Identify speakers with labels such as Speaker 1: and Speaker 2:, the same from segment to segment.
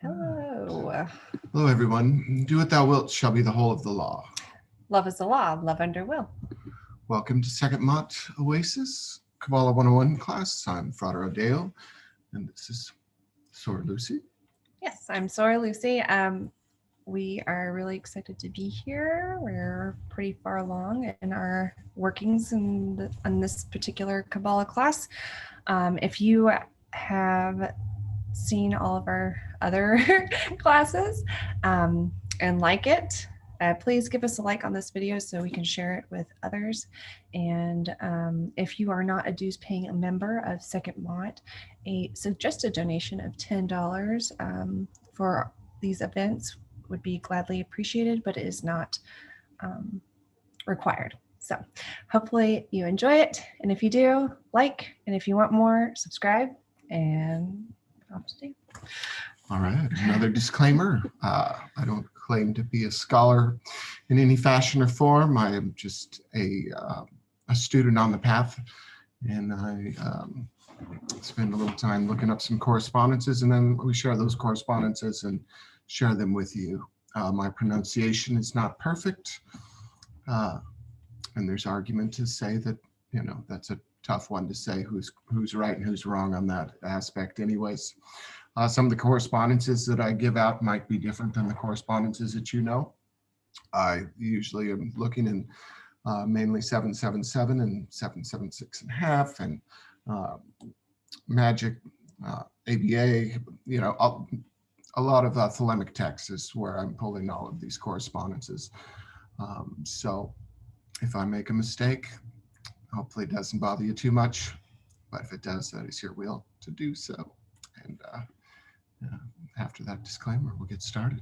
Speaker 1: Hello.
Speaker 2: Hello, everyone. Do what thou wilt shall be the whole of the law.
Speaker 1: Love is the law, love under will.
Speaker 2: Welcome to Sekhet-Maat, Oasis, Qabalah 101 class. I'm Frater Audeo, and this is Soror Luz-y.
Speaker 1: Yes, I'm Soror Luz-y. We are really excited to be here. We're pretty far along in our workings on this particular Qabalah class. If you have seen all of our other classes and like it, please give us a like on this video so we can share it with others. And if you are not a dues paying member of Sekhet-Maat, a suggested donation of $10 for these events would be gladly appreciated, but it is not required. So hopefully you enjoy it. And if you do, like, and if you want more, subscribe, and off to do.
Speaker 2: All right, another disclaimer. I don't claim to be a scholar in any fashion or form. I am just a student on the path, and I spend a little time looking up some correspondences, and then we share those correspondences and share them with you. My pronunciation is not perfect, and there's argument to say that, you know, that's a tough one to say who's right and who's wrong on that aspect anyways. Some of the correspondences that I give out might be different than the correspondences that you know. I usually am looking in mainly 777 and 776.5 and Magic, ABA, you know, a lot of thelemic text is where I'm pulling all of these correspondences. So if I make a mistake, hopefully it doesn't bother you too much, but if it does, that is your will to do so. And after that disclaimer, we'll get started.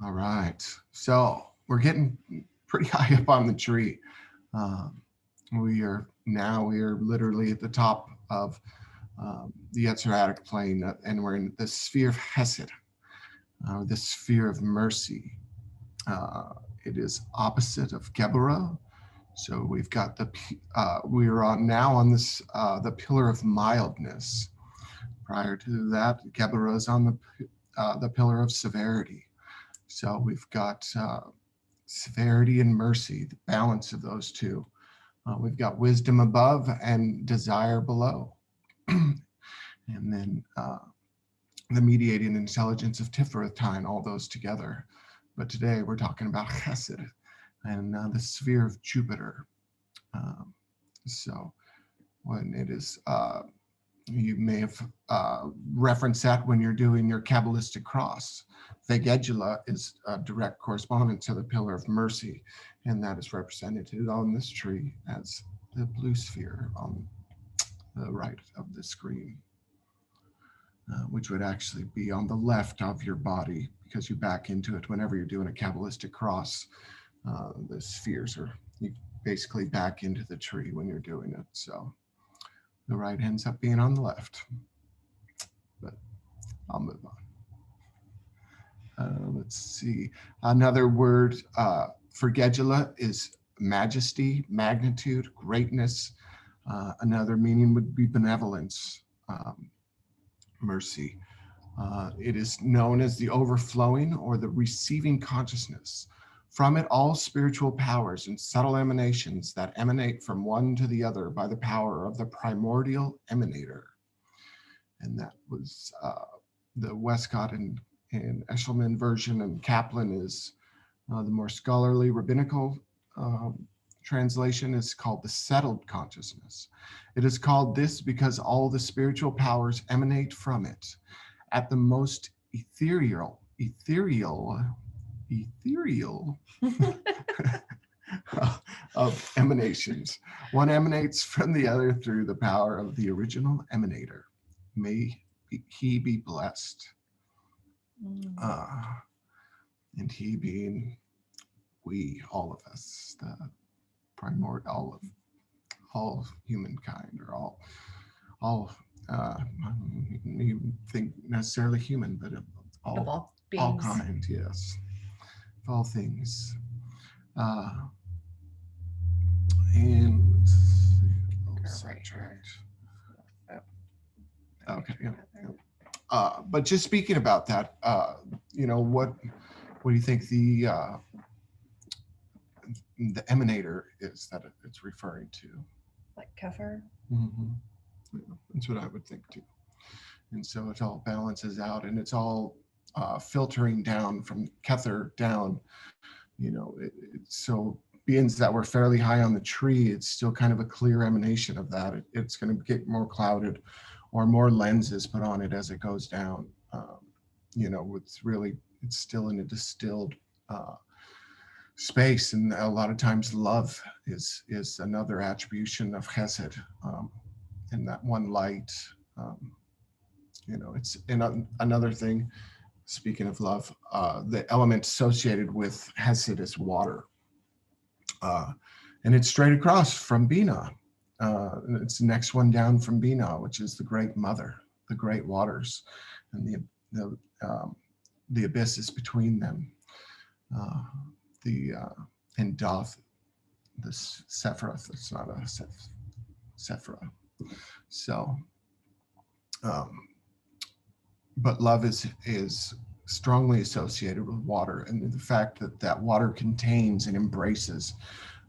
Speaker 2: All right, so we're getting pretty high up on the tree. We are literally at the top of the Yetziratic plane, and we're in the sphere of Chesed, the sphere of mercy. It is opposite of Qabalah. So we've got we're now on this the pillar of mildness. Prior to that, Qabalah is on the pillar of severity. So we've got severity and mercy, the balance of those two. We've got wisdom above and desire below. And then the mediating intelligence of Tiferet, tying all those together. But today we're talking about Chesed and the sphere of Jupiter. So when it is, you may have referenced that when you're doing your Kabbalistic cross. Vegedula is a direct correspondent to the pillar of mercy, and that is represented on this tree as the blue sphere on the right of the screen, which would actually be on the left of your body because you back into it whenever you're doing a Kabbalistic cross. The spheres are, you basically back into the tree when you're doing it. So the right ends up being on the left, but I'll move on. Let's see. Another word for Gedula is majesty, magnitude, greatness. Another meaning would be benevolence, mercy. It is known as the overflowing or the receiving consciousness. From it, all spiritual powers and subtle emanations that emanate from one to the other by the power of the primordial emanator. And that was the Westcott and Eshelman version, and Kaplan is the more scholarly rabbinical translation is called the settled consciousness. It is called this because all the spiritual powers emanate from it at the most ethereal of emanations. One emanates from the other through the power of the original emanator. May he be blessed. And he being we, all of us, the primordial, all humankind, or all I don't even think necessarily human, but all kind, yes, all things. And let's see, sidetracked. Okay. Yeah. But just speaking about that, what do you think the emanator is that it's referring to?
Speaker 1: Like Kether.
Speaker 2: Mm-hmm. Yeah, that's what I would think too. And so it all balances out, and it's all filtering down from Kether down. So beings that were fairly high on the tree, it's still kind of a clear emanation of that. It's going to get more clouded, or more lenses put on it as it goes down. It's still in a distilled space, and a lot of times love is another attribution of Chesed, and that one light. It's another thing. Speaking of love, the element associated with Chesed is water, and it's straight across from Bina. It's the next one down from Bina, which is the Great Mother, the Great Waters, and the abysses between them. And Doth, the Sephira. It's not a Sephira. So, but love is strongly associated with water, and the fact that water contains and embraces.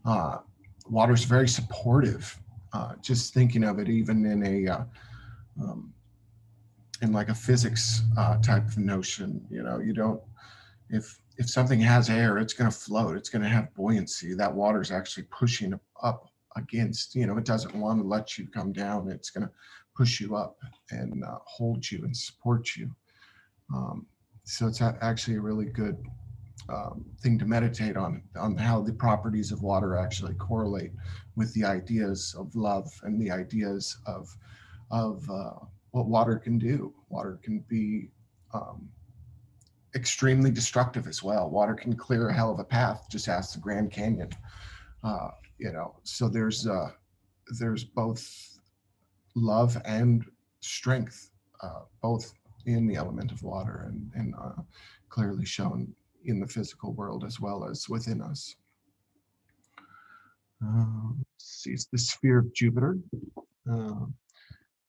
Speaker 2: Water is very supportive. Just thinking of it, even in like a physics type of notion, you don't. If something has air, it's going to float. It's going to have buoyancy. That water is actually pushing up against. It doesn't want to let you come down. It's going to push you up and hold you and support you. So it's actually a really good thing to meditate on how the properties of water actually correlate with the ideas of love and the ideas of what water can do. Water can be extremely destructive as well. Water can clear a hell of a path. Just ask the Grand Canyon. So there's both love and strength, both in the element of water, and clearly shown in the physical world as well as within us. Let's see, it's the sphere of Jupiter.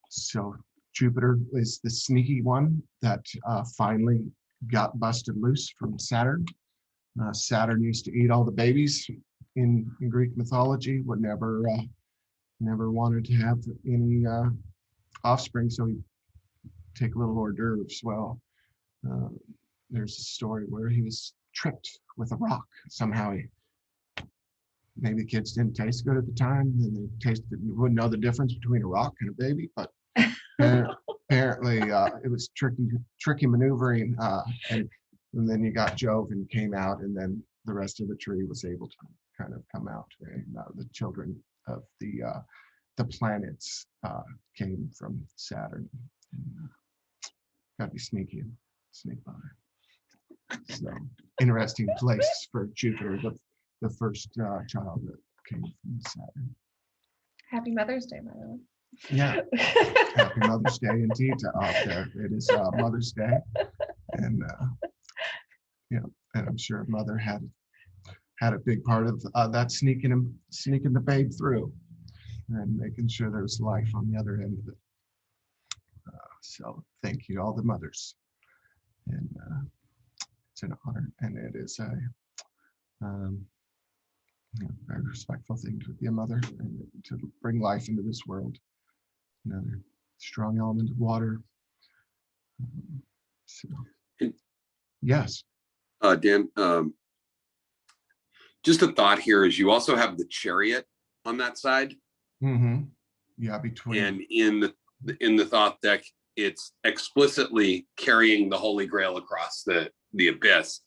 Speaker 2: So Jupiter is the sneaky one that finally got busted loose from Saturn. Saturn used to eat all the babies in Greek mythology, would never wanted to have any offspring, so he'd take little hors d'oeuvres. Well, there's a story where he was tricked with a rock. Somehow maybe the kids didn't taste good at the time, and wouldn't know the difference between a rock and a baby, but apparently it was tricky maneuvering, and then you got Jove and came out, and then the rest of the tree was able to kind of come out, and the children of the planets came from Saturn. And, gotta be sneaky and sneak by. So interesting place for Jupiter, the first child that came from Saturn.
Speaker 1: Happy Mother's Day, by the way.
Speaker 2: Yeah, happy Mother's Day indeed out there. It is Mother's Day, and and I'm sure Mother had a big part of that sneaking the babe through, and making sure there's life on the other end of it. So thank you to all the mothers, and it's an honor, and it is a very respectful thing to be a mother and to bring life into this world. Another strong element of water. So, yes.
Speaker 3: Dan, just a thought here is you also have the chariot on that side.
Speaker 2: Mm-hmm. Yeah, between.
Speaker 3: And in the thought deck, it's explicitly carrying the Holy Grail across the abyss.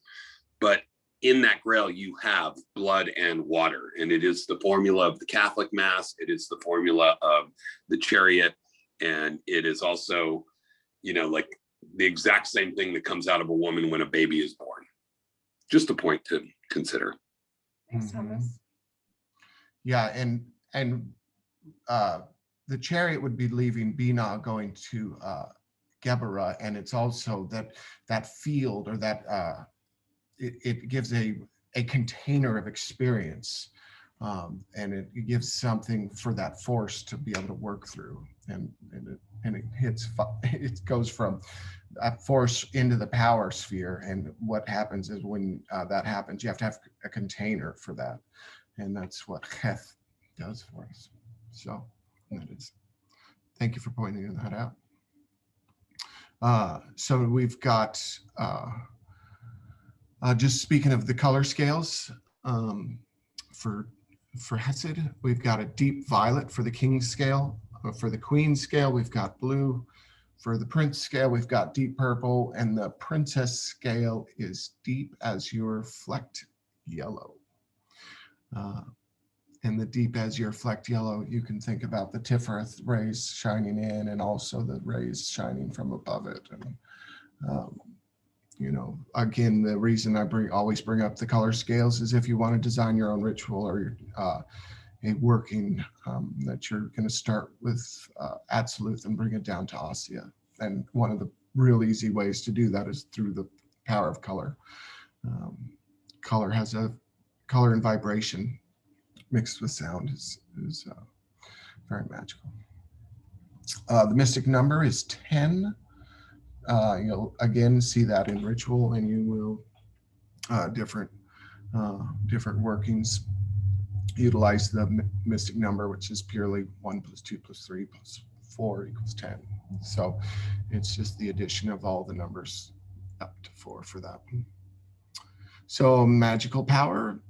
Speaker 3: But in that grail, you have blood and water, and it is the formula of the Catholic Mass. It is the formula of the chariot, and it is also, like the exact same thing that comes out of a woman when a baby is born. Just a point to consider.
Speaker 1: Thanks, Thomas.
Speaker 2: Yeah, and the chariot would be leaving Bina, going to Qabalah, and it's also that field, or that it gives a container of experience And it gives something for that force to be able to work through, and it hits. It goes from that force into the power sphere. And what happens is when that happens, you have to have a container for that, and that's what Kether does for us. So that is. Thank you for pointing that out. So we've got just speaking of the color scales for Chesed, we've got a deep violet for the king's scale. For the queen's scale, we've got blue. For the prince scale, we've got deep purple, and the princess scale is deep azure flecked yellow. And the deep azure flecked yellow, you can think about the Tifereth rays shining in, and also the rays shining from above it. And you know, again, the reason I always bring up the color scales is if you want to design your own ritual or a working that you're going to start with Absolute and bring it down to Assiah. And one of the real easy ways to do that is through the power of color. Color has a color and vibration mixed with sound is very magical. The mystic number is 10. You'll again see that in ritual, and you will different workings utilize the mystic number, which is purely 1 + 2 + 3 + 4 = 10. So it's just the addition of all the numbers up to 4 for that. So magical power,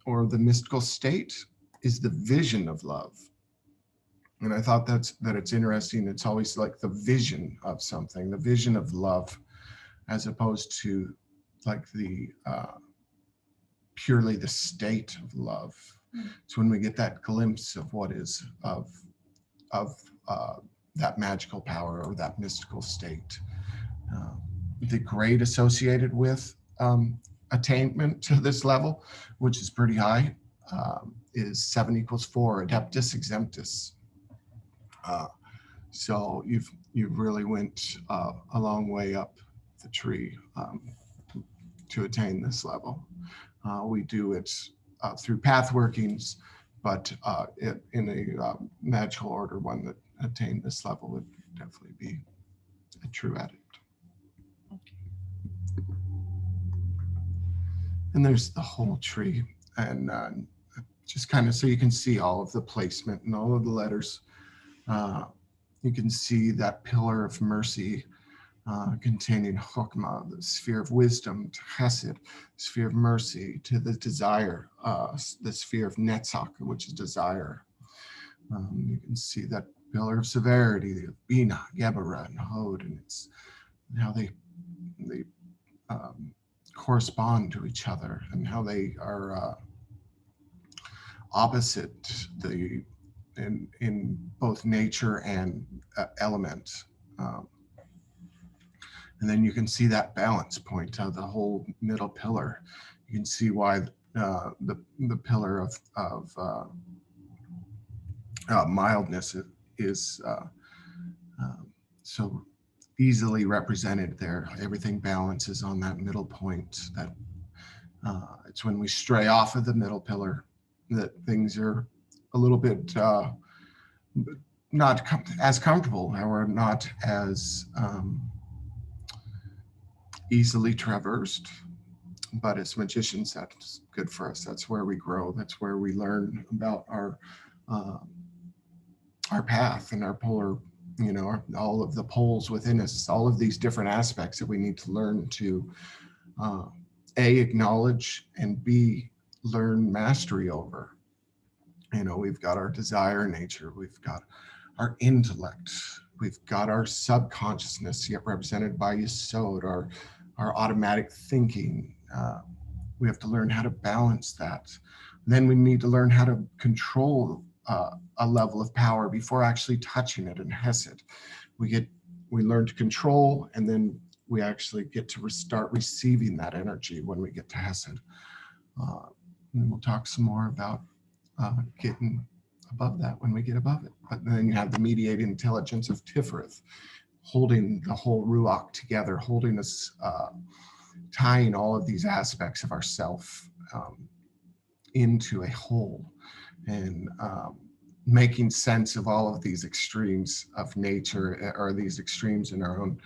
Speaker 2: or the mystical state, is the vision of love. And I thought that it's interesting. It's always like the vision of something, the vision of love, as opposed to like the purely the state of love. It's when we get that glimpse of what is of that magical power or that mystical state. The grade associated with attainment to this level, which is pretty high, is 7 = 4, Adeptus Exemptus. So you've really went a long way up the tree to attain this level. We do it through pathworkings, but in a magical order, one that attained this level would definitely be a true adept. And there's the whole tree, and just kind of so you can see all of the placement and all of the letters. You can see that pillar of mercy containing Chokmah, the sphere of wisdom, to Chesed, sphere of mercy, to the desire, the sphere of Netzach, which is desire. You can see that pillar of severity, the Bina, Geburah, and Hod, and it's how they correspond to each other and how they are opposite in both nature and element. And then you can see that balance point of the whole middle pillar. You can see why the pillar of mildness is so easily represented there. Everything balances on that middle point. That it's when we stray off of the middle pillar that things are a little bit not as comfortable, or not as easily traversed. But as magicians, that's good for us. That's where we grow. That's where we learn about our path and our polar, all of the poles within us, all of these different aspects that we need to learn to A, acknowledge, and B, learn mastery over. We've got our desire nature, we've got our intellect, we've got our subconsciousness, yet represented by Yesod, our automatic thinking. We have to learn how to balance that. Then we need to learn how to control a level of power before actually touching it in Chesed. We learn to control, and then we actually get to start receiving that energy when we get to Chesed. And we'll talk some more about getting above that when we get above it. But then you have the mediating intelligence of Tifereth, holding the whole Ruach together, holding us, tying all of these aspects of ourself into a whole, and making sense of all of these extremes of nature, or these extremes in our own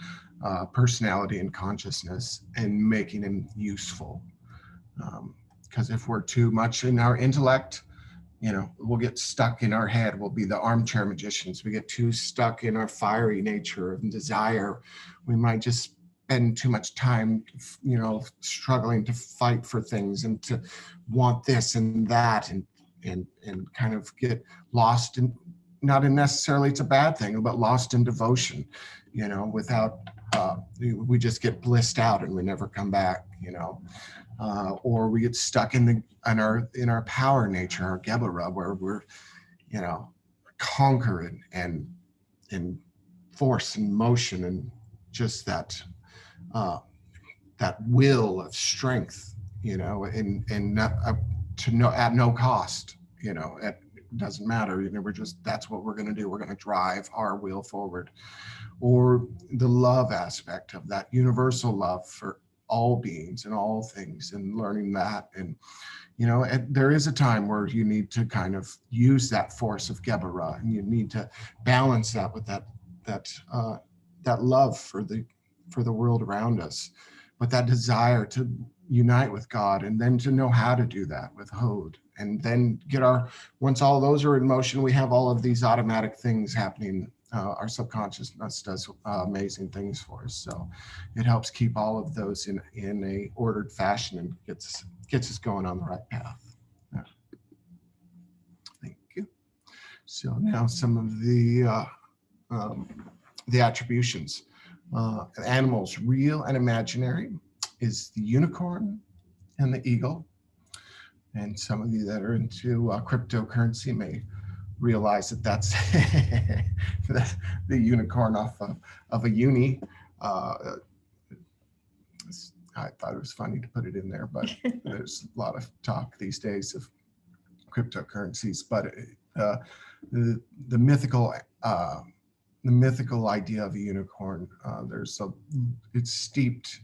Speaker 2: personality and consciousness, and making them useful. Because if we're too much in our intellect, we'll get stuck in our head. We'll be the armchair magicians. We get too stuck in our fiery nature and desire. We might just spend too much time, struggling to fight for things and to want this and that, and kind of get lost in, not in necessarily it's a bad thing, but lost in devotion, without, we just get blissed out and we never come back, or we get stuck in our power nature, our Qabalah, where we're, conquering and force and motion, and just that will of strength, and not, at no cost, it doesn't matter, that's what we're going to do. We're going to drive our will forward. Or the love aspect of that universal love for all beings and all things, and learning that. And there is a time where you need to kind of use that force of Qabalah, and you need to balance that with that love for the world around us, but that desire to unite with God, and then to know how to do that with Hod, and then once all those are in motion, we have all of these automatic things happening. Our subconsciousness does amazing things for us, so it helps keep all of those in a ordered fashion, and gets us going on the right path. Yeah. Thank you. So now some of the attributions. Animals, real and imaginary, is the unicorn and the eagle. And some of you that are into cryptocurrency may realize that's the unicorn off of a uni. I thought it was funny to put it in there, but there's a lot of talk these days of cryptocurrencies. But the mythical idea of a unicorn, it's steeped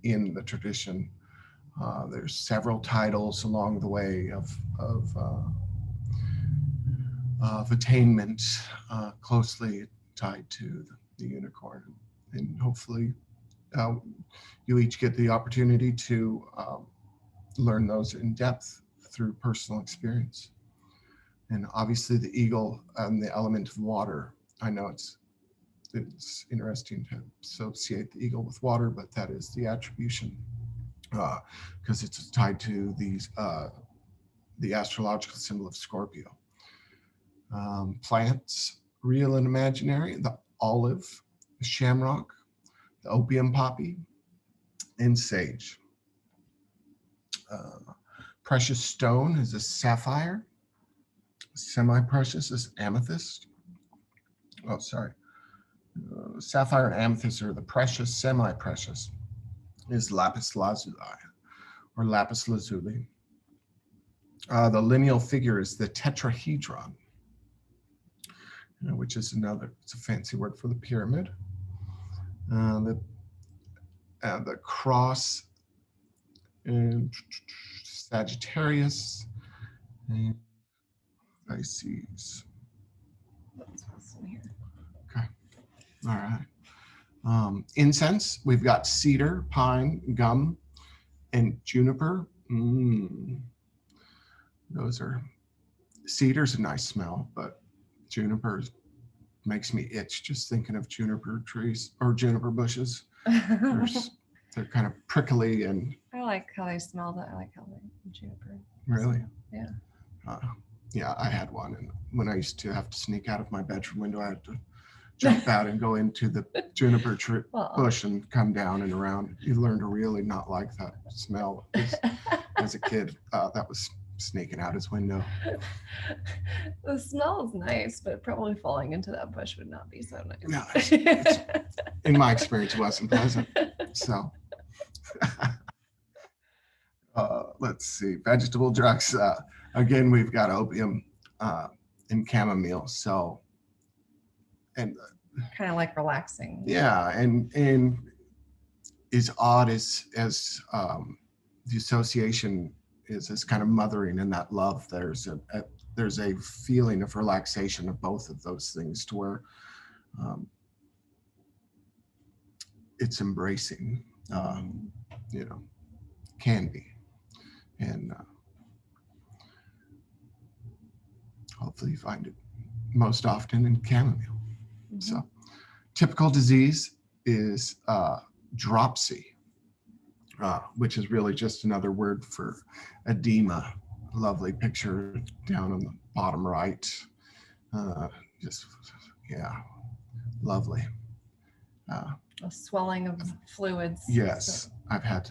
Speaker 2: in the tradition. There's several titles along the way of attainment closely tied to the unicorn, and hopefully you each get the opportunity to learn those in depth through personal experience. And obviously the eagle and the element of water. I know it's interesting to associate the eagle with water, but that is the attribution, because it's tied to the astrological symbol of Scorpio. Plants, real and imaginary, the olive, the shamrock, the opium poppy, and sage. Precious stone is a sapphire. Semi-precious is amethyst. Oh, sorry. Sapphire and amethyst are the precious. Semi-precious is lapis lazuli or lapis lazuli. The lineal figure is the tetrahedron, which is it's a fancy word for the pyramid. The cross, and Sagittarius, and Pisces. Okay, all right. Incense, we've got cedar, pine, gum, and juniper. Cedar's a nice smell, but juniper makes me itch just thinking of juniper trees or juniper bushes. They're kind of prickly, and
Speaker 1: I like how they smell. I like how they juniper.
Speaker 2: Really?
Speaker 1: Yeah.
Speaker 2: Yeah, I had one, and when I used to have to sneak out of my bedroom window, I had to jump out and go into the juniper bush and come down and around. You learn to really not like that smell. As a kid, that was sneaking out his window.
Speaker 1: The smell is nice, but probably falling into that bush would not be so nice.
Speaker 2: No, in my experience, it wasn't pleasant. So, let's see, vegetable drugs. Again, we've got opium and chamomile. So, and
Speaker 1: kind of like relaxing.
Speaker 2: Yeah, and as odd as the association is this kind of mothering and that love. There's a feeling of relaxation of both of those things, to where it's embracing, can be. And hopefully you find it most often in chamomile. Mm-hmm. So typical disease is dropsy, which is really just another word for edema. Lovely picture down on the bottom right. Lovely.
Speaker 1: A swelling of fluids.
Speaker 2: Yes, so. I've had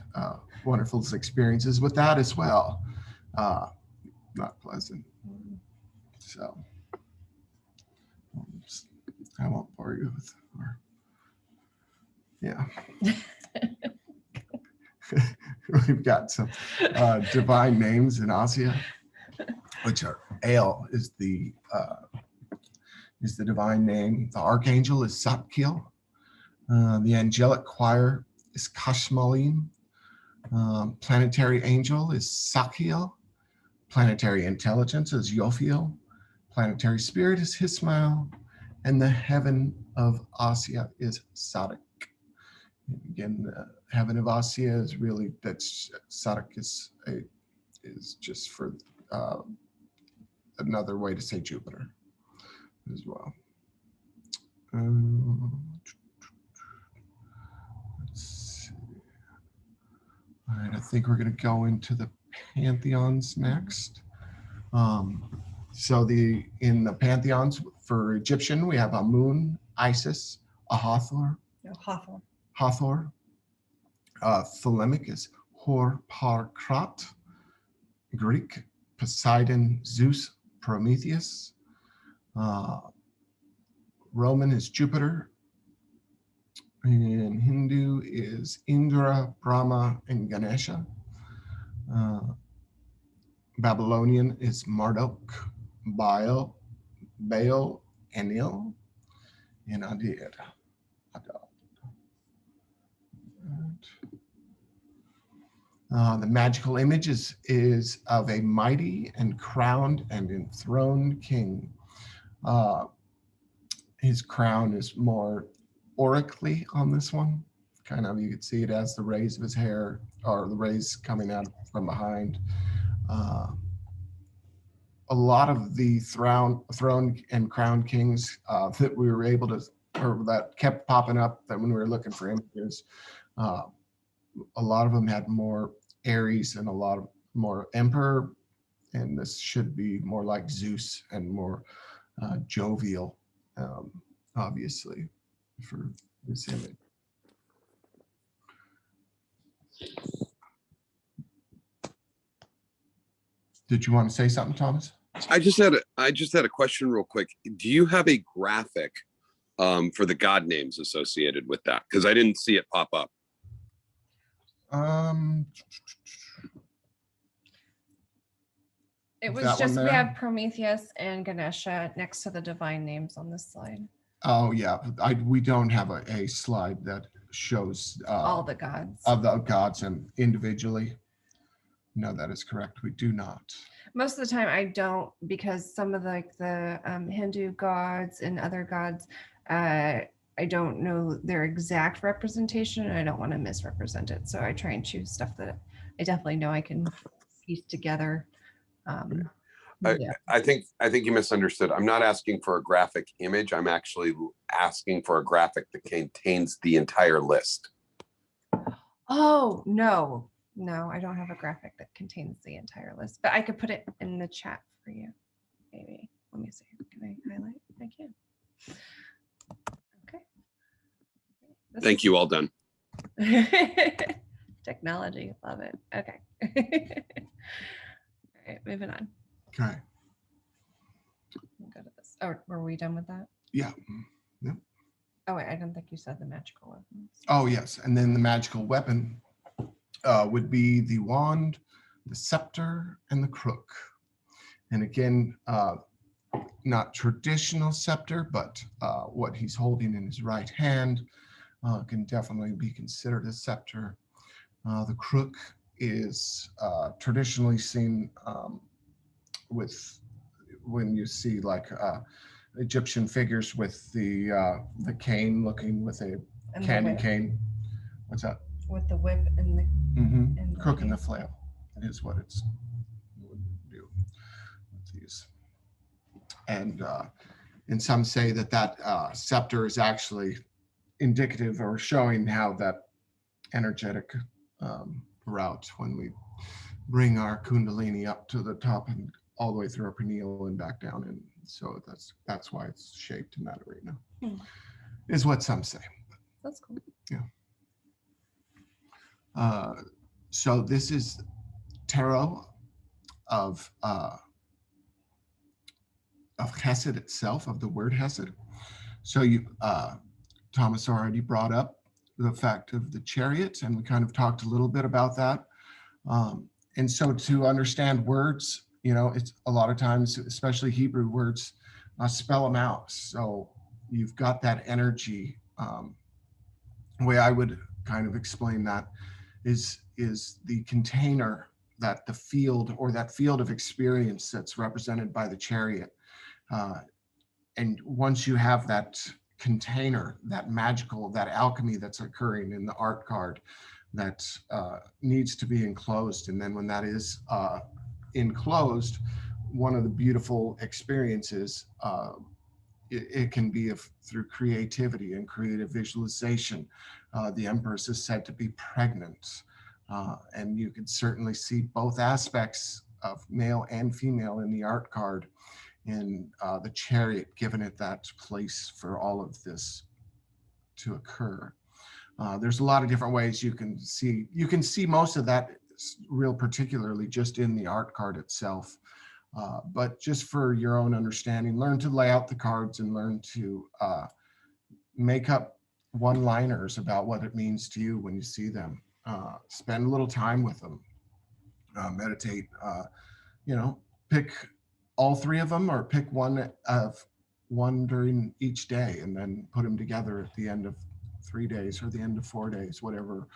Speaker 2: wonderful experiences with that as well. Not pleasant. So I won't bore you with We've got some divine names in Assiah, which are Ale is the divine name. The archangel is Satkiel. The angelic choir is Kashmalim. Planetary angel is Sakiel. Planetary intelligence is Yophiel. Planetary spirit is Hismael. And the heaven of Assiah is Sadak. And again, the heaven of Assiah is really, that's Sadak is just for another way to say Jupiter as well. Let's see. All right, I think we're going to go into the pantheons next. So in the pantheons for Egyptian, we have Amun, Isis, Hathor. Hathor. Thelemic is Hor-Par-Krat. Greek, Poseidon, Zeus, Prometheus. Roman is Jupiter. And Hindu is Indra, Brahma, and Ganesha. Babylonian is Marduk, Baal, Enil, and Adad. The magical image is of a mighty and crowned and enthroned king. His crown is more aurically on this one. Kind of, you could see it as the rays of his hair, or the rays coming out from behind. A lot of the throne and crown kings that we were able to, or that kept popping up that when we were looking for images, a lot of them had more Aries and a lot of more Emperor, and this should be more like Zeus and more jovial, obviously, for this image. Did you want to say something, Thomas?
Speaker 3: I just had a question real quick. Do you have a graphic for the god names associated with that? Because I didn't see it pop up.
Speaker 1: It was just, we have Prometheus and Ganesha next to the divine names on this slide.
Speaker 2: Oh yeah, we don't have a slide that shows
Speaker 1: all the gods
Speaker 2: of the gods and individually. No, that is correct. We do not.
Speaker 1: Most of the time I don't, because some of the Hindu gods and other gods, I don't know their exact representation and I don't want to misrepresent it. So I try and choose stuff that I definitely know I can piece together.
Speaker 3: Yeah. I think you misunderstood. I'm not asking for a graphic image. I'm actually asking for a graphic that contains the entire list.
Speaker 1: Oh, no, I don't have a graphic that contains the entire list, but I could put it in the chat for you. Maybe. Let me see. Can I highlight? I can. Okay.
Speaker 3: Thank you. All done.
Speaker 1: Technology. Love it. Okay. All right, moving on.
Speaker 2: Okay.
Speaker 1: We'll go to this. Oh, were we done with that?
Speaker 2: Yeah. Yep.
Speaker 1: Oh, wait, I didn't think you said the magical weapons.
Speaker 2: Oh, yes. And then the magical weapon would be the wand, the scepter, and the crook. And again, not traditional scepter, but what he's holding in his right hand can definitely be considered a scepter. The crook is traditionally seen with when you see like Egyptian figures with the cane, looking with a
Speaker 1: And the
Speaker 2: candy
Speaker 1: whip.
Speaker 2: cane. What's that?
Speaker 1: With the whip and the and the
Speaker 2: Crook and the
Speaker 1: cane.
Speaker 2: flail is what it's would do with these. And some say that scepter is actually indicative or showing how that energetic route when we bring our kundalini up to the top and all the way through our pineal and back down. And so that's why it's shaped in that arena, is what some say.
Speaker 1: That's cool.
Speaker 2: Yeah. So this is tarot of Chesed itself, of the word Chesed. So Thomas already brought up the fact of the chariot, and we kind of talked a little bit about that. And so to understand words, it's a lot of times, especially Hebrew words, spell them out. So you've got that energy. The way I would kind of explain that is the container, that the field, or that field of experience that's represented by the chariot. And once you have that container, that magical, that alchemy that's occurring in the art card, that needs to be enclosed. And then when that is enclosed, one of the beautiful experiences, it can be through creativity and creative visualization. The Empress is said to be pregnant. And you can certainly see both aspects of male and female in the art card, and the chariot giving it that place for all of this to occur. There's a lot of different ways you can see. You can see most of that real particularly just in the art card itself. But just for your own understanding, learn to lay out the cards and learn to make up one-liners about what it means to you when you see them. Spend a little time with them. Meditate. Pick all three of them, or pick one during each day, and then put them together at the end of 3 days or the end of 4 days, whatever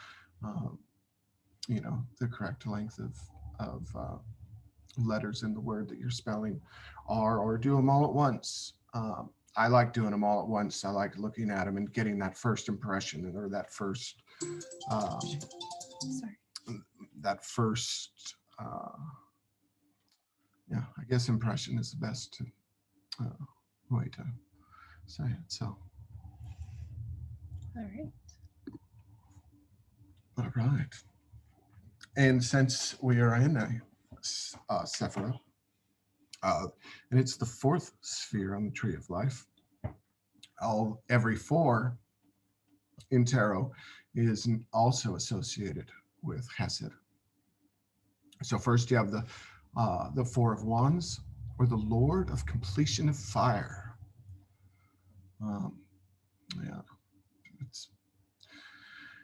Speaker 2: the correct length of letters in the word that you're spelling are, or do them all at once. I like doing them all at once. I like looking at them and getting that first impression, or that first I guess impression is the best way to say it. So
Speaker 1: All
Speaker 2: right. And since we are in a Sephira, and it's the fourth sphere on the tree of life, every 4 in tarot is also associated with Chesed. So first you have the 4 of Wands, or the Lord of Completion of Fire.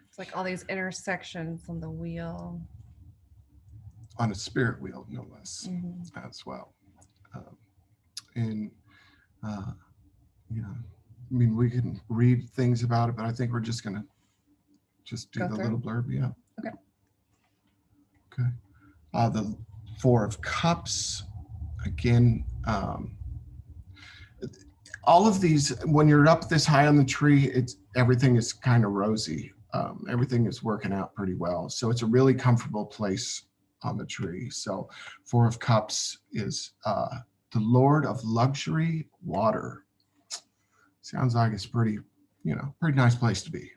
Speaker 2: It's
Speaker 1: like all these intersections on the wheel.
Speaker 2: On a spirit wheel, no less, as well. We can read things about it, but I think we're just gonna do the little blurb. Yeah. Okay. The 4 of Cups, again, all of these, when you're up this high on the tree, everything is kind of rosy. Everything is working out pretty well. So it's a really comfortable place on the tree. So 4 of Cups is the Lord of Luxury, Water. Sounds like it's pretty nice place to be.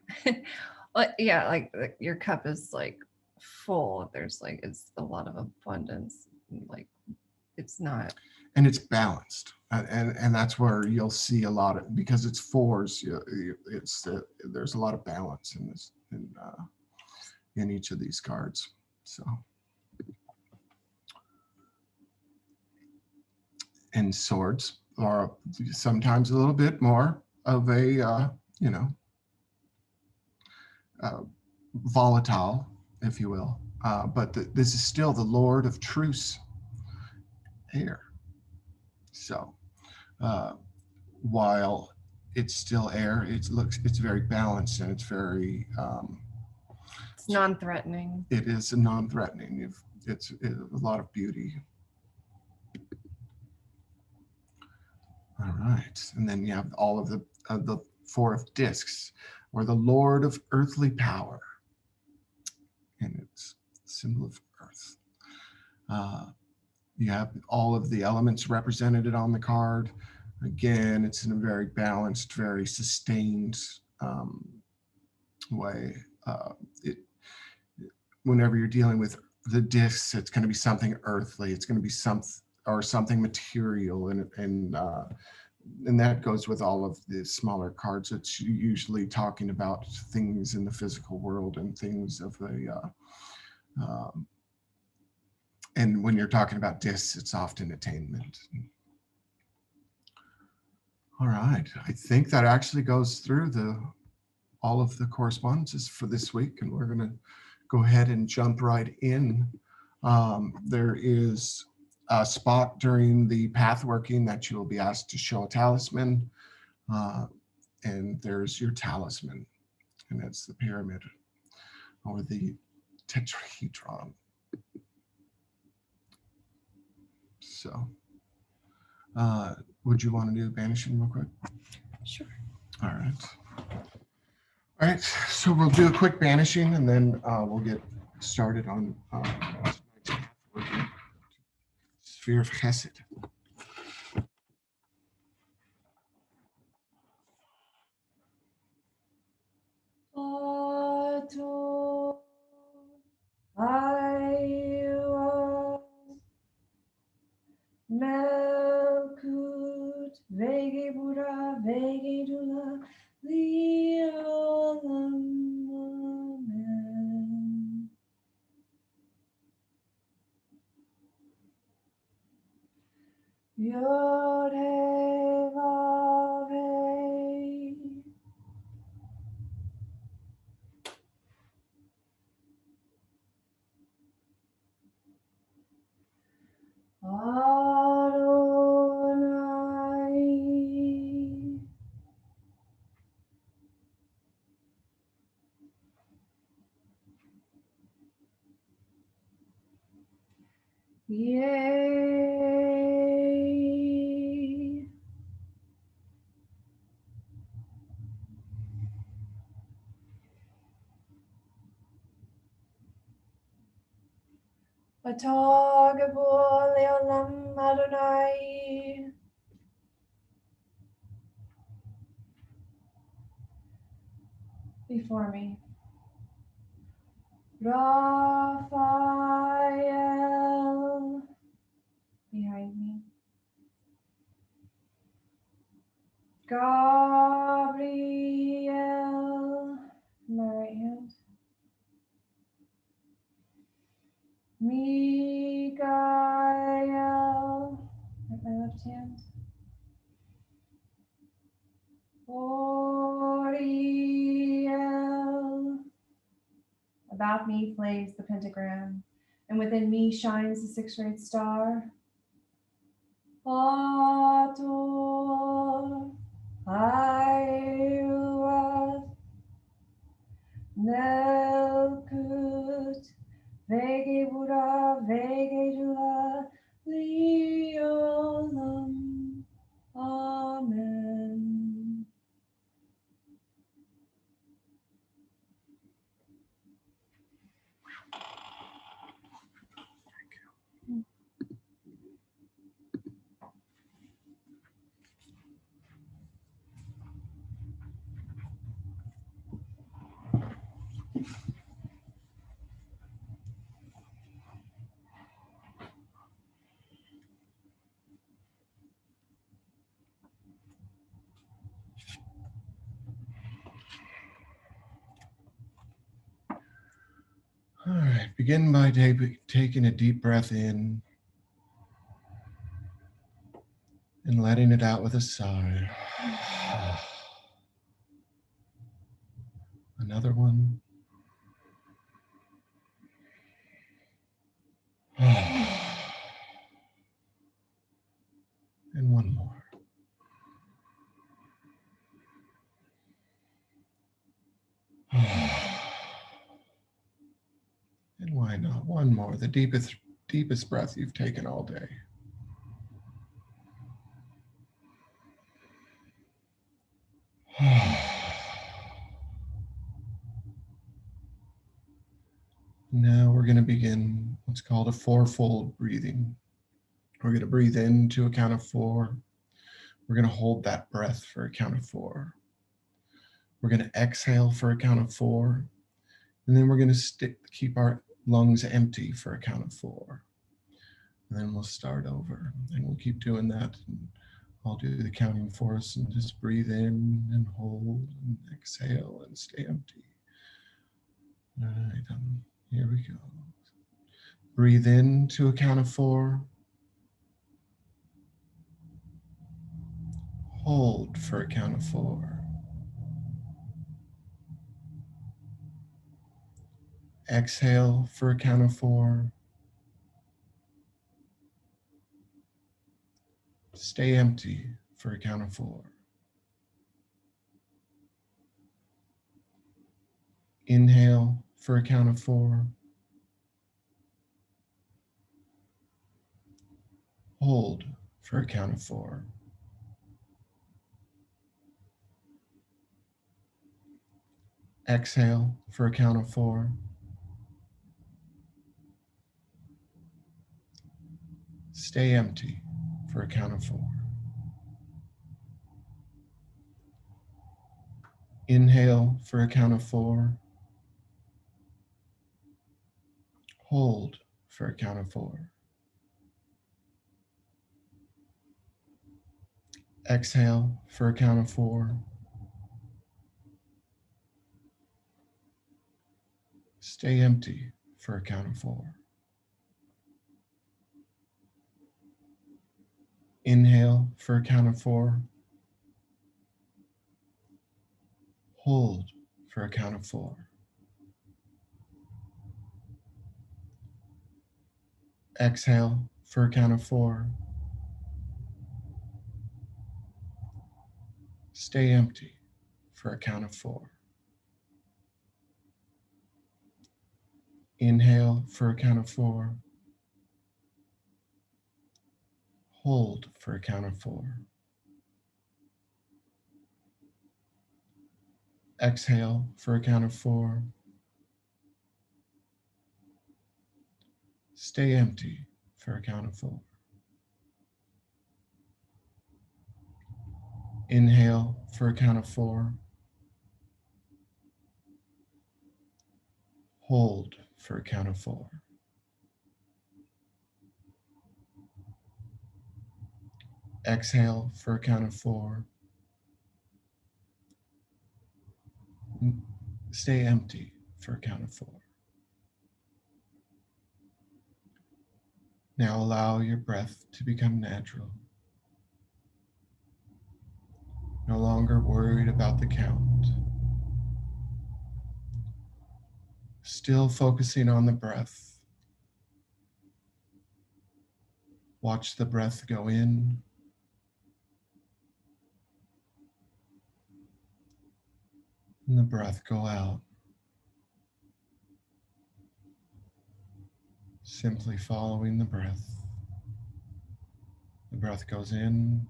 Speaker 1: Yeah, like your cup is like full. There's like, it's a lot of abundance. Like it's not.
Speaker 2: And it's balanced. And that's where you'll see a lot of, because it's 4s, there's a lot of balance in this, in each of these cards. So. And swords are sometimes a little bit more of a, volatile, if you will. But this is still the Lord of Truce, air. So while it's still air, it's very balanced, and it's very
Speaker 1: It's non-threatening.
Speaker 2: It is non-threatening. It's a lot of beauty. All right, and then you have all of the four of discs, or the Lord of earthly power, and it's a symbol of earth. You have all of the elements represented on the card. Again, it's in a very balanced, very sustained way. Whenever you're dealing with the discs, it's going to be something earthly. It's going to be something material, and that goes with all of the smaller cards. It's usually talking about things in the physical world and things of the and when you're talking about discs, it's often attainment. All right, I think that actually goes through all of the correspondences for this week, and we're going to go ahead and jump right in. There is a spot during the pathworking that you will be asked to show a talisman, and there's your talisman, and it's the pyramid or the tetrahedron. So, would you want to do banishing real quick?
Speaker 1: Sure.
Speaker 2: All right. All right, so we'll do a quick banishing, and then we'll get started on Sephira of Chesed.
Speaker 1: Melkut Vegebura Vegedula Liolam Amen. Yod He Vav He Adonai Yea Atagabor Leolam Adonai before me. Raphael behind me. Gabriel my right hand. Mikael at my left hand. Oriel. About me flames the pentagram, and within me shines the six-rayed star. Hator, Ayuath, Nelkut, Vegebura, Vegedula, Liolam. Amen.
Speaker 2: All right, begin by taking a deep breath in and letting it out with a sigh. Another one. And one more. not? One more, the deepest breath you've taken all day. Now we're going to begin what's called a fourfold breathing. We're going to breathe in to a count of 4. We're going to hold that breath for a count of 4. We're going to exhale for a count of 4. And then we're going to keep our lungs empty for a count of 4. And then we'll start over. And we'll keep doing that. And I'll do the counting for us and just breathe in and hold and exhale and stay empty. All right, here we go. Breathe in to a count of 4. Hold for a count of 4. Exhale for a count of 4. Stay empty for a count of 4. Inhale for a count of 4. Hold for a count of 4. Exhale for a count of 4. Stay empty for a count of 4. Inhale for a count of 4. Hold for a count of 4. Exhale for a count of 4. Stay empty for a count of 4. Inhale for a count of 4. Hold for a count of 4. Exhale for a count of 4. Stay empty for a count of 4. Inhale for a count of 4. Hold for a count of 4. Exhale for a count of 4. Stay empty for a count of 4. Inhale for a count of 4. Hold for a count of 4. Exhale for a count of 4. Stay empty for a count of 4. Now allow your breath to become natural. No longer worried about the count. Still focusing on the breath. Watch the breath go in and the breath go out. Simply following the breath. The breath goes in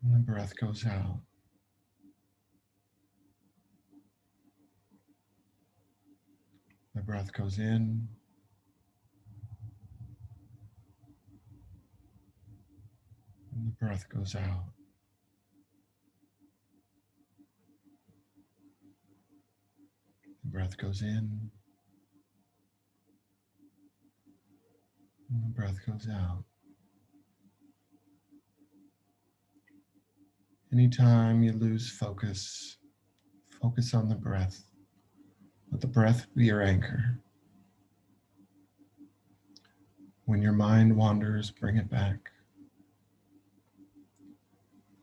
Speaker 2: and the breath goes out. The breath goes in and the breath goes out. The breath goes in and the breath goes out. Anytime you lose focus, focus on the breath. Let the breath be your anchor. When your mind wanders, bring it back.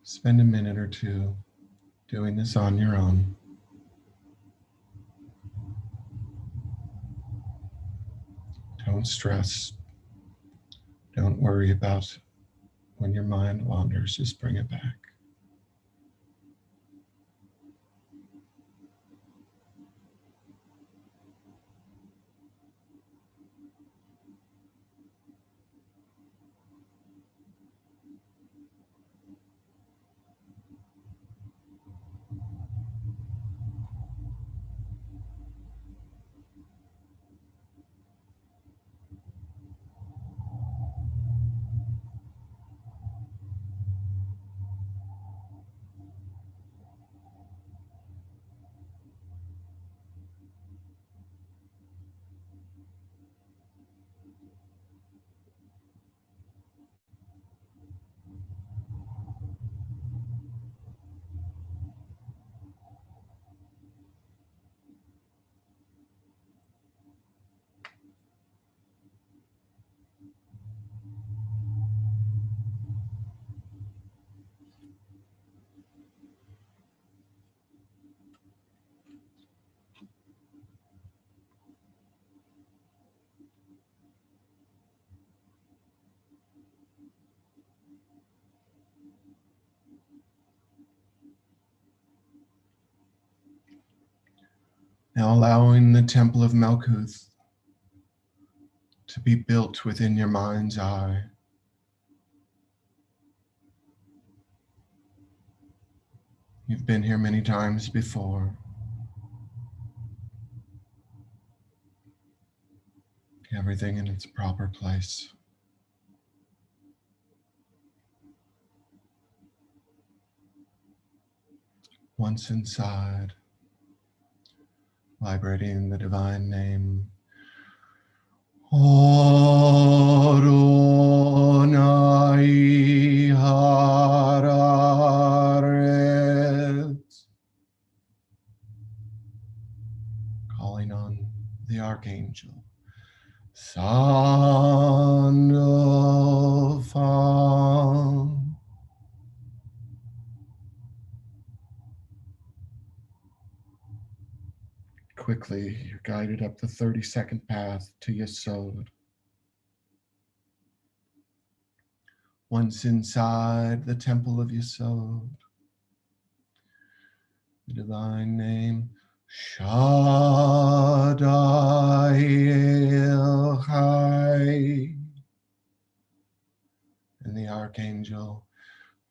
Speaker 2: Spend a minute or two doing this on your own. Don't stress. Don't worry about when your mind wanders, just bring it back. Now allowing the temple of Malkuth to be built within your mind's eye. You've been here many times before. Everything in its proper place. Once inside, vibrating the divine name, Adonai Hararet, calling on the archangel, Son of Am. Quickly, you're guided up the 30-second path to Yesod. Once inside the temple of Yesod, the divine name, Shaddai El Chai, and the archangel,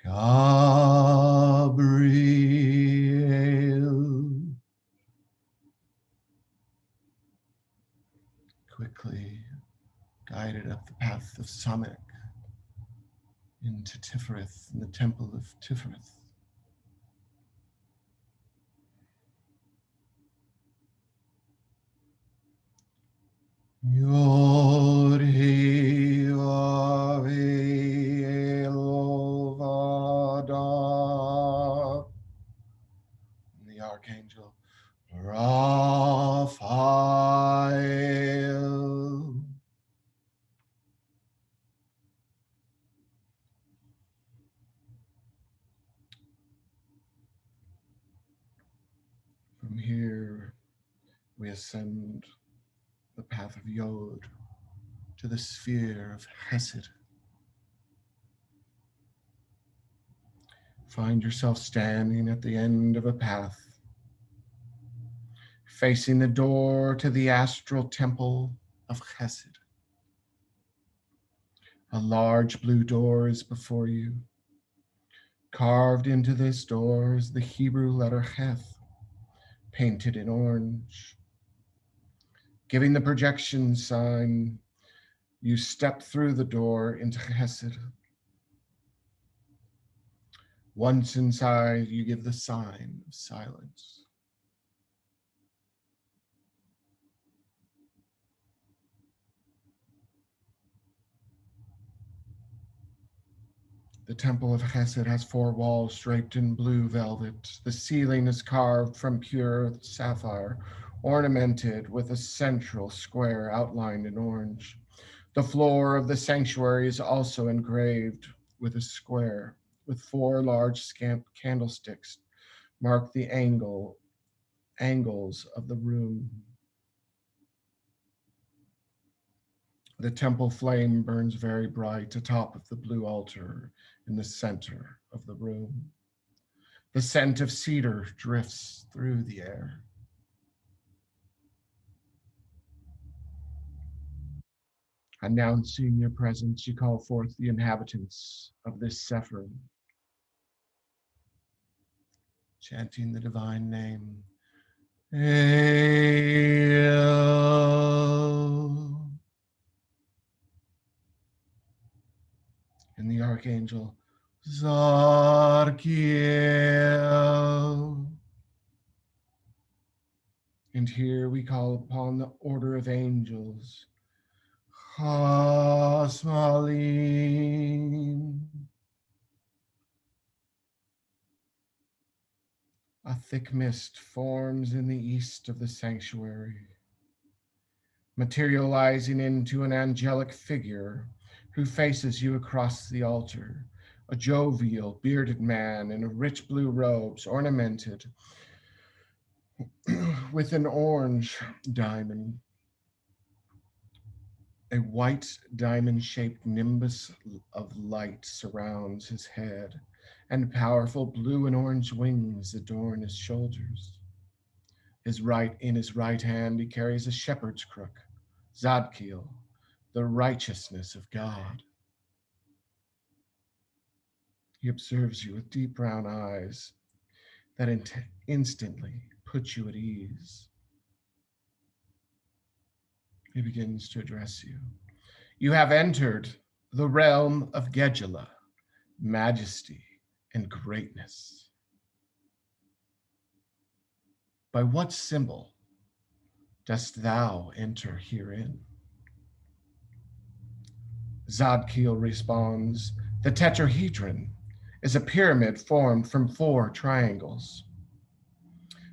Speaker 2: Gabriel. Quickly guided up the path of Samek into Tifereth, in the temple of Tifereth. Yod He Vav He Elov Vadah, and the archangel Raphael. From here, we ascend the path of Yod to the sphere of Chesed. Find yourself standing at the end of a path, facing the door to the astral temple of Chesed. A large blue door is before you. Carved into this door is the Hebrew letter Heth, painted in orange. Giving the projection sign, you step through the door into Chesed. Once inside, you give the sign of silence. The temple of Chesed has 4 walls draped in blue velvet. The ceiling is carved from pure sapphire, ornamented with a central square outlined in orange. The floor of the sanctuary is also engraved with a square, with 4 large candlesticks mark the angles of the room. The temple flame burns very bright atop of the blue altar in the center of the room. The scent of cedar drifts through the air. Announcing your presence, you call forth the inhabitants of this Sephira, chanting the divine name, El. And the archangel, Zarkiel. And here we call upon the order of angels, Chasmalim. A thick mist forms in the east of the sanctuary, materializing into an angelic figure who faces you across the altar, a jovial, bearded man in a rich blue robes ornamented with an orange diamond. A white diamond-shaped nimbus of light surrounds his head, and powerful blue and orange wings adorn his shoulders. In his right hand he carries a shepherd's crook, Zadkiel, the righteousness of God. He observes you with deep brown eyes that instantly put you at ease. He begins to address you. You have entered the realm of Gedula, majesty and greatness. By what symbol dost thou enter herein? Zadkiel responds, the tetrahedron is a pyramid formed from 4 triangles.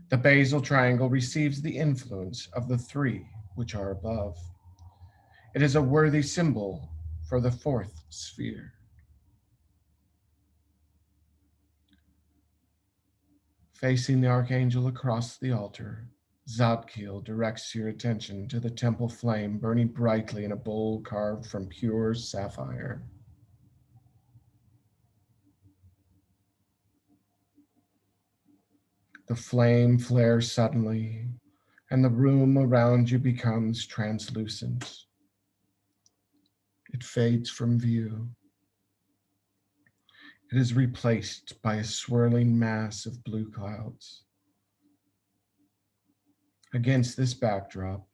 Speaker 2: The basal triangle receives the influence of the 3 which are above. It is a worthy symbol for the 4th sphere. Facing the archangel across the altar, Zadkiel directs your attention to the temple flame burning brightly in a bowl carved from pure sapphire. The flame flares suddenly, and the room around you becomes translucent. It fades from view. It is replaced by a swirling mass of blue clouds. Against this backdrop,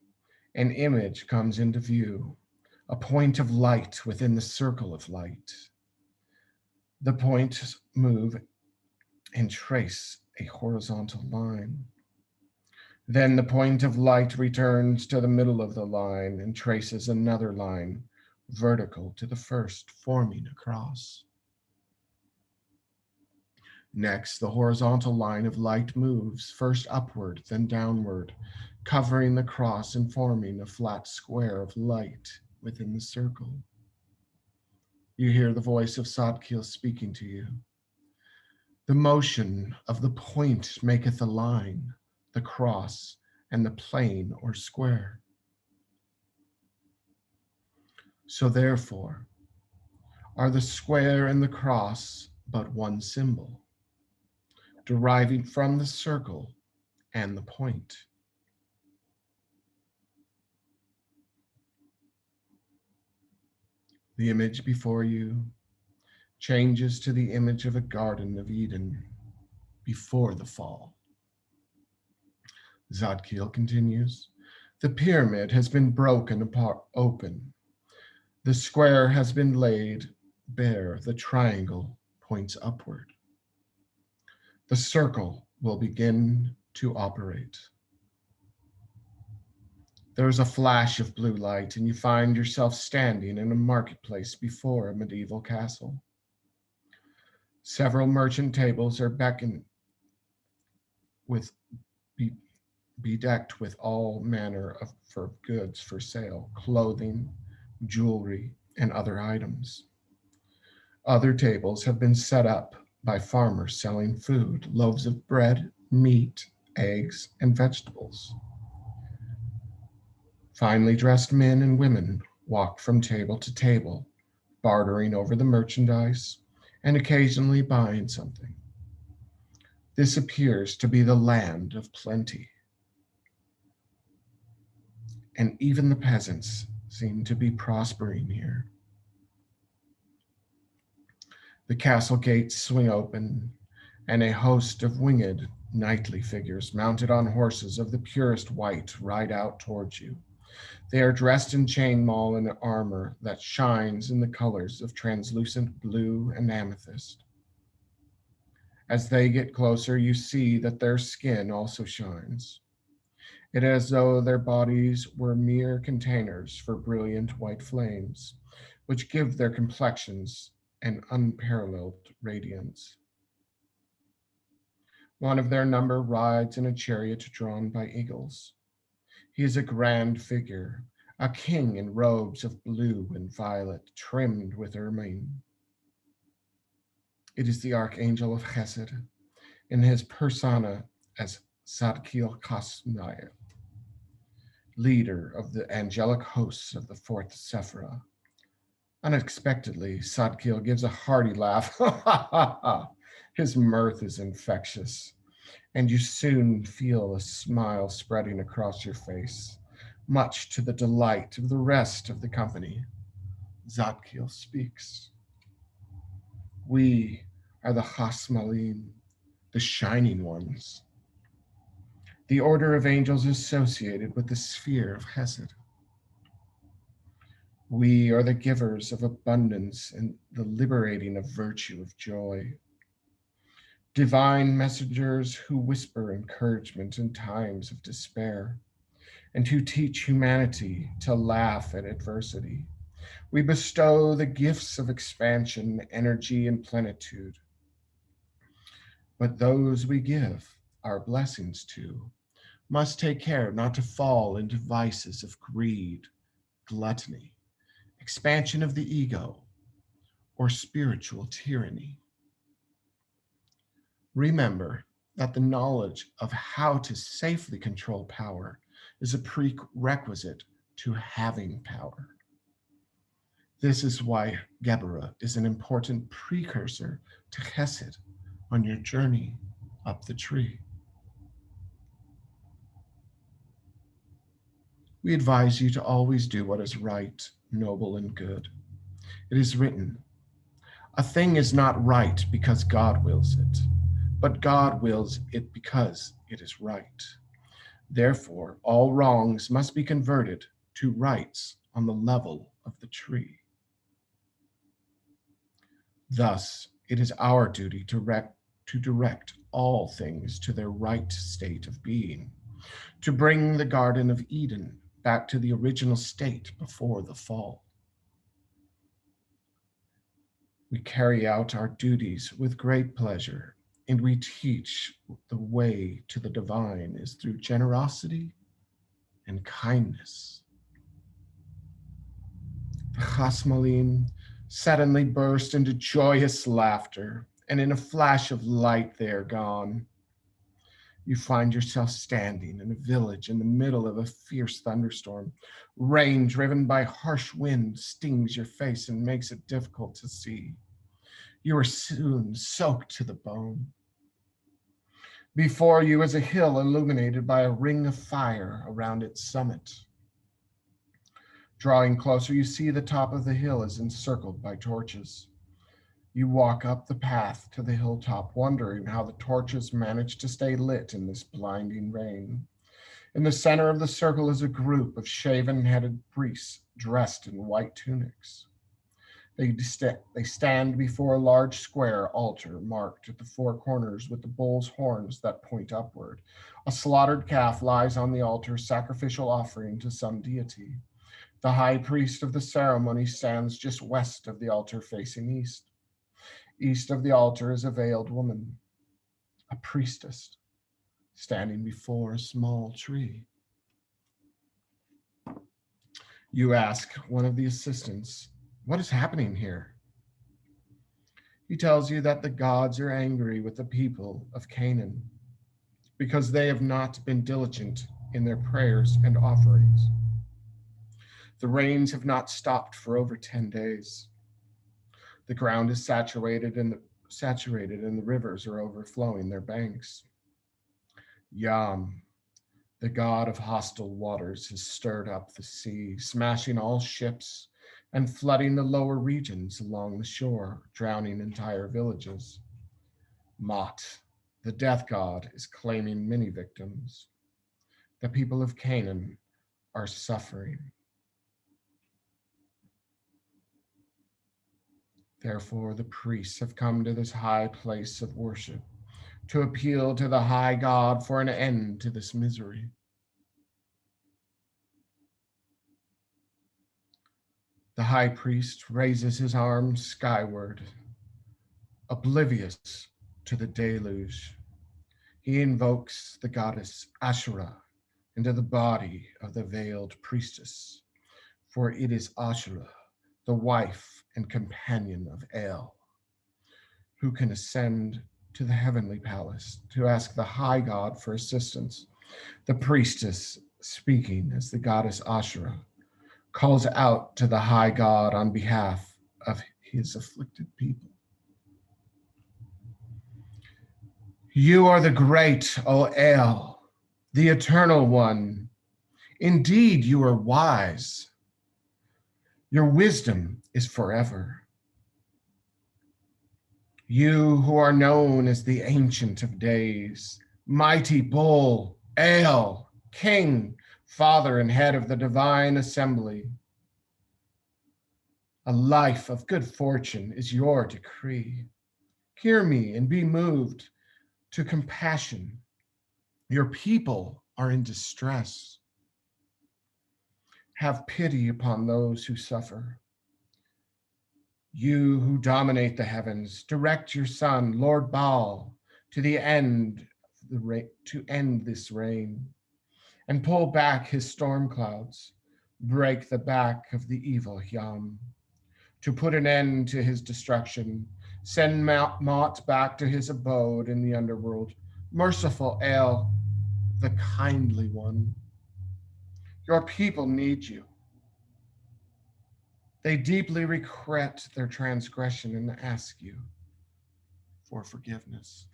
Speaker 2: an image comes into view, a point of light within the circle of light. The points move and trace a horizontal line. Then the point of light returns to the middle of the line and traces another line vertical to the first, forming a cross. Next, the horizontal line of light moves first upward, then downward, covering the cross and forming a flat square of light within the circle. You hear the voice of Zadkiel speaking to you. The motion of the point maketh a line, the cross, and the plane or square. So therefore, are the square and the cross but one symbol, deriving from the circle and the point. The image before you changes to the image of a Garden of Eden before the fall. Zadkiel continues, the pyramid has been broken apart open. The square has been laid bare. The triangle points upward. The circle will begin to operate. There is a flash of blue light, and you find yourself standing in a marketplace before a medieval castle. Several merchant tables are bedecked with all manner of goods for sale, clothing, jewelry, and other items. Other tables have been set up by farmers selling food, loaves of bread, meat, eggs, and vegetables. Finely dressed men and women walk from table to table, bartering over the merchandise and occasionally buying something. This appears to be the land of plenty. And even the peasants seem to be prospering here. The castle gates swing open, and a host of winged knightly figures mounted on horses of the purest white ride out towards you. They are dressed in chainmail and armor that shines in the colors of translucent blue and amethyst. As they get closer, you see that their skin also shines. It is as though their bodies were mere containers for brilliant white flames, which give their complexions an unparalleled radiance. One of their number rides in a chariot drawn by eagles. He is a grand figure, a king in robes of blue and violet, trimmed with ermine. It is the Archangel of Chesed, in his persona as Zadkiel Kasnaya, leader of the angelic hosts of the 4th Sephira. Unexpectedly, Zadkiel gives a hearty laugh. His mirth is infectious, and you soon feel a smile spreading across your face, much to the delight of the rest of the company. Zadkiel speaks. We are the Chasmalim, the shining ones, the order of angels associated with the sphere of Chesed. We are the givers of abundance and the liberating of virtue of joy. Divine messengers who whisper encouragement in times of despair and who teach humanity to laugh at adversity. We bestow the gifts of expansion, energy, and plenitude. But those we give our blessings to must take care not to fall into vices of greed, gluttony, expansion of the ego, or spiritual tyranny. Remember that the knowledge of how to safely control power is a prerequisite to having power. This is why Geburah is an important precursor to Chesed on your journey up the tree. We advise you to always do what is right, noble, and good. It is written, a thing is not right because God wills it, but God wills it because it is right. Therefore, all wrongs must be converted to rights on the level of the tree. Thus, it is our duty to direct all things to their right state of being, to bring the Garden of Eden back to the original state before the fall. We carry out our duties with great pleasure, and we teach the way to the divine is through generosity and kindness. The Chasmalim suddenly burst into joyous laughter, and in a flash of light they are gone. You find yourself standing in a village in the middle of a fierce thunderstorm. Rain driven by harsh wind stings your face and makes it difficult to see. You are soon soaked to the bone. Before you is a hill illuminated by a ring of fire around its summit. Drawing closer, you see the top of the hill is encircled by torches. You walk up the path to the hilltop, wondering how the torches manage to stay lit in this blinding rain. In the center of the circle is a group of shaven-headed priests dressed in white tunics. They stand before a large square altar marked at the four corners with the bull's horns that point upward. A slaughtered calf lies on the altar, sacrificial offering to some deity. The high priest of the ceremony stands just west of the altar, facing east. East of the altar is a veiled woman, a priestess, standing before a small tree. You ask one of the assistants, what is happening here? He tells you that the gods are angry with the people of Canaan because they have not been diligent in their prayers and offerings. The rains have not stopped for over 10 days. The ground is saturated and the rivers are overflowing their banks. Yam, the god of hostile waters, has stirred up the sea, smashing all ships and flooding the lower regions along the shore, drowning entire villages. Maat, the death god, is claiming many victims. The people of Canaan are suffering. Therefore, the priests have come to this high place of worship to appeal to the high God for an end to this misery. The high priest raises his arms skyward, oblivious to the deluge. He invokes the goddess Asherah into the body of the veiled priestess, for it is Asherah, the wife and companion of El, who can ascend to the heavenly palace to ask the high God for assistance. The priestess, speaking as the goddess Asherah, calls out to the high God on behalf of his afflicted people. You are the great, O El, the eternal one. Indeed, you are wise. Your wisdom is forever. You who are known as the Ancient of Days, mighty bull, El, king, father and head of the divine assembly. A life of good fortune is your decree. Hear me and be moved to compassion. Your people are in distress. Have pity upon those who suffer. You who dominate the heavens, direct your son, Lord Baal, to the end to end this reign, and pull back his storm clouds, break the back of the evil Yam, to put an end to his destruction, send Maat back to his abode in the underworld. Merciful El, the kindly one, your people need you. They deeply regret their transgression and ask you for forgiveness.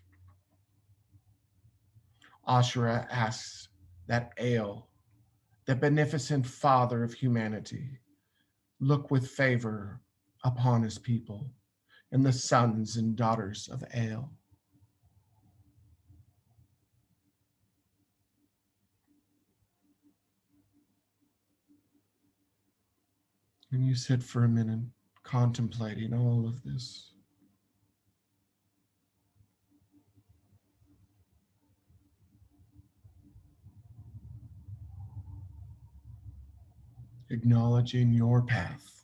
Speaker 2: Asherah asks that El, the beneficent father of humanity, look with favor upon his people and the sons and daughters of El. And you sit for a minute contemplating all of this. Acknowledging your path,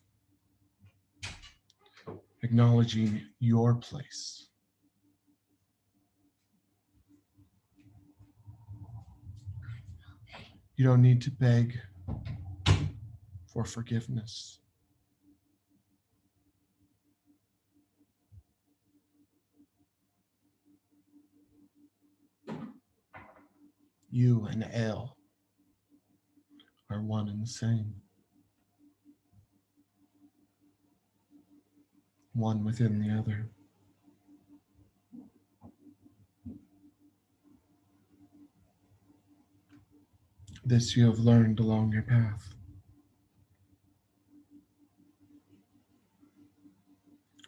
Speaker 2: acknowledging your place. You don't need to beg for forgiveness. You and El are one and the same. One within the other. This you have learned along your path.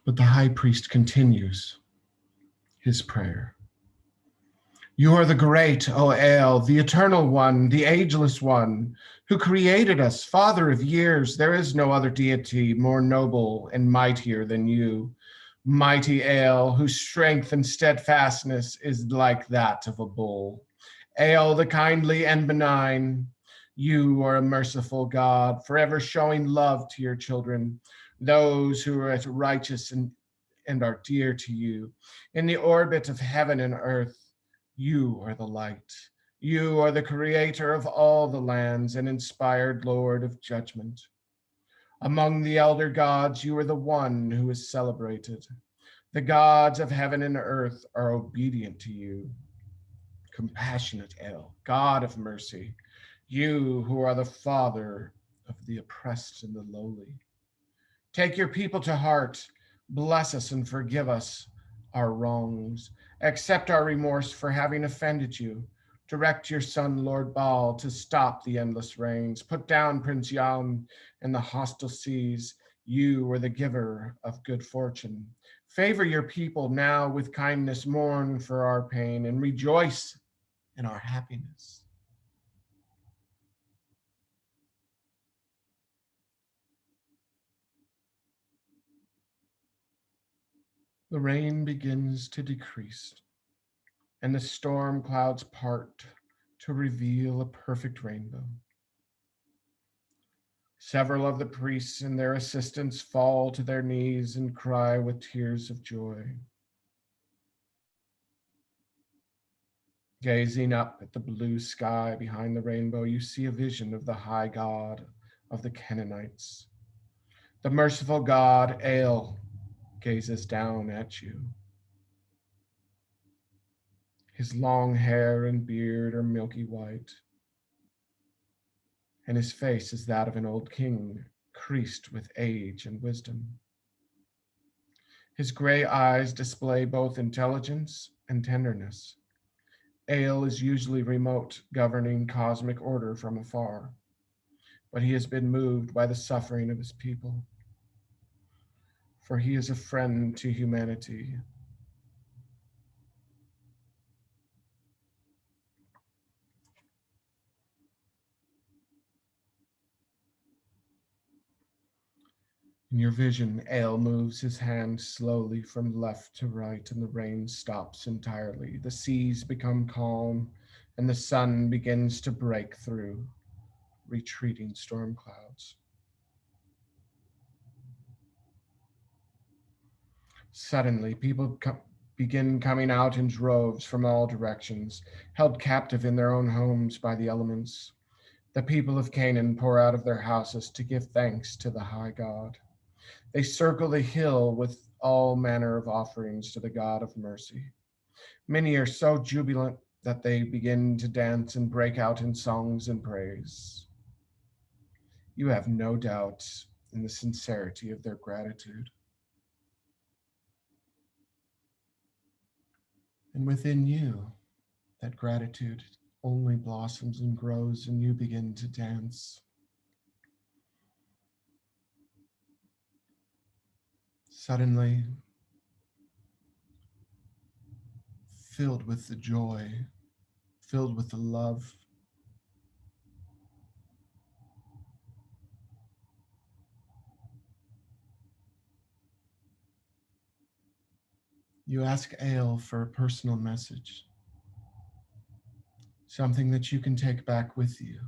Speaker 2: But the high priest continues his prayer. You are the great, O El, the eternal one, the ageless one, who created us, Father of years. There is no other deity more noble and mightier than you. Mighty El, whose strength and steadfastness is like that of a bull. El, the kindly and benign. You are a merciful God, forever showing love to your children, those who are righteous and are dear to you. In the orbit of heaven and earth, you are the light. You are the creator of all the lands and inspired Lord of judgment. Among the elder gods, you are the one who is celebrated. The gods of heaven and earth are obedient to you. Compassionate El, God of mercy, you who are the Father of the oppressed and the lowly. Take your people to heart, bless us and forgive us our wrongs. Accept our remorse for having offended you. Direct your son, Lord Baal, to stop the endless rains. Put down Prince Yam and the hostile seas. You are the giver of good fortune. Favor your people now with kindness, mourn for our pain, and rejoice in our happiness. The rain begins to decrease, and the storm clouds part to reveal a perfect rainbow. Several of the priests and their assistants fall to their knees and cry with tears of joy. Gazing up at the blue sky behind the rainbow, you see a vision of the high God of the Canaanites. The merciful God, El, gazes down at you. His long hair and beard are milky white, and his face is that of an old king, creased with age and wisdom.
Speaker 4: His gray eyes display both intelligence and tenderness. Ale is usually remote, governing cosmic order from afar, but he has been moved by the suffering of his people, for he is a friend to humanity. In your vision, Ale moves his hand slowly from left to right, and the rain stops entirely. The seas become calm, and the sun begins to break through retreating storm clouds. Suddenly, people begin coming out in droves from all directions, held captive in their own homes by the elements. The people of Canaan pour out of their houses to give thanks to the high God. They circle the hill with all manner of offerings to the God of mercy. Many are so jubilant that they begin to dance and break out in songs and praise. You have no doubt in the sincerity of their gratitude. And within you, that gratitude only blossoms and grows, and you begin to dance. Suddenly, filled with the joy, filled with the love, you ask Ale for a personal message, something that you can take back with you,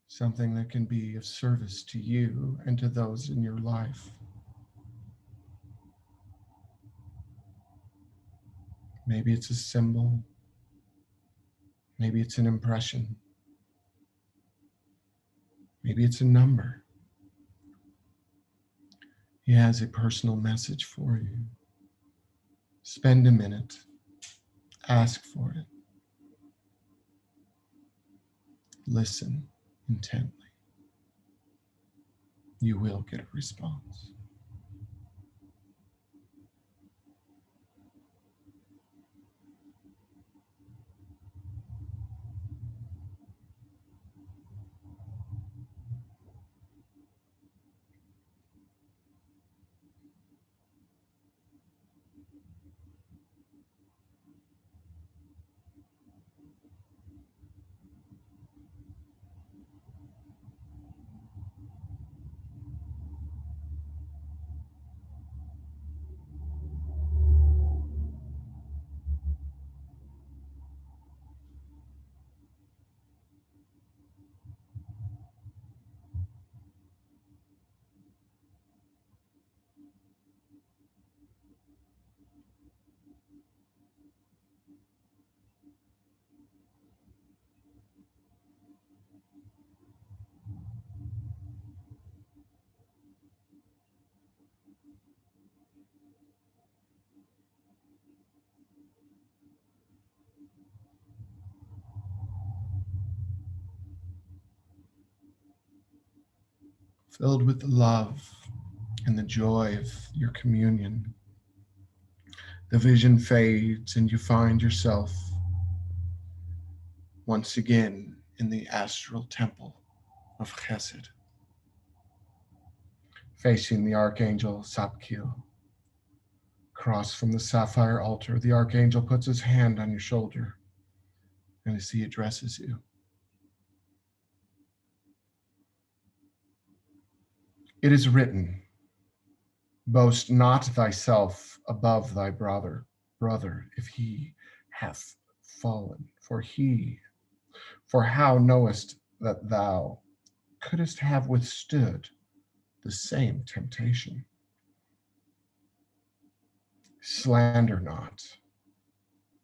Speaker 4: something that can be of service to you and to those in your life. Maybe it's a symbol, maybe it's an impression, maybe it's a number. He has a personal message for you. Spend a minute, ask for it, listen intently. You will get a response. Filled with the love and the joy of your communion, the vision fades and you find yourself once again in the astral temple of Chesed, facing the archangel Sapkil. Across from the sapphire altar, the archangel puts his hand on your shoulder, and as he addresses you, it is written, boast not thyself above thy brother, if he hath fallen, for how knowest that thou couldst have withstood the same temptation? Slander not,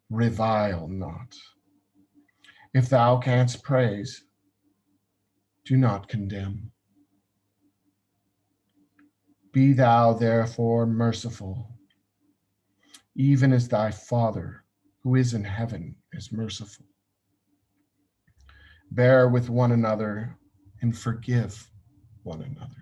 Speaker 4: revile not. If thou canst praise, do not condemn. Be thou therefore merciful, even as thy Father who is in heaven is merciful. Bear with one another and forgive one another.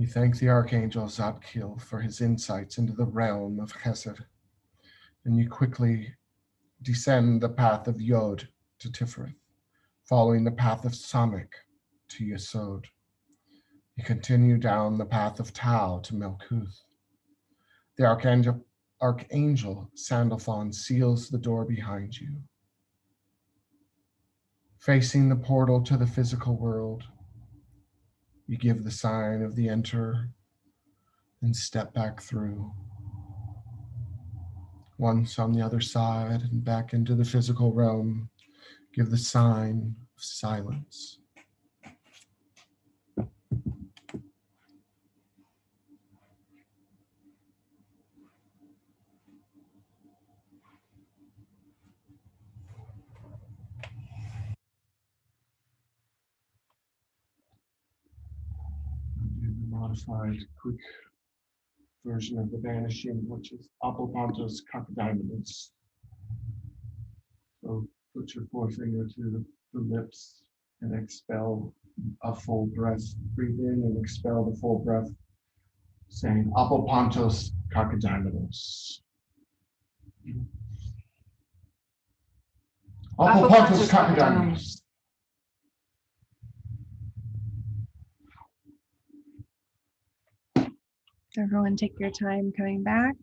Speaker 4: You thank the Archangel Zadkiel for his insights into the realm of Chesed, and you quickly descend the path of Yod to Tiferet, following the path of Samek to Yesod. You continue down the path of Tau to Melkuth. The Archangel Sandalphon seals the door behind you. Facing the portal to the physical world, you give the sign of the enter and step back through. Once on the other side and back into the physical realm, give the sign of silence. Do the modified quick version of the vanishing, which is Apopantos Kakadimonus. So put your forefinger to the lips and expel a full breath. Breathe in and expel the full breath, saying Apopantos Kakadimonus. Apopantos Kakadimonus.
Speaker 1: Everyone take your time coming back.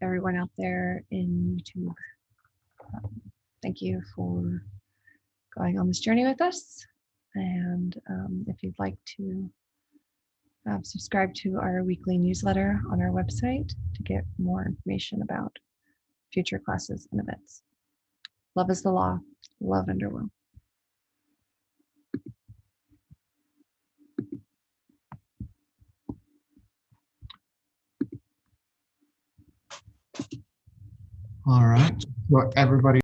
Speaker 1: Everyone out there in YouTube, thank you for going on this journey with us. And if you'd like to subscribe to our weekly newsletter on our website to get more information about future classes and events. Love is the law. Love Underworld.
Speaker 4: All right. Well, everybody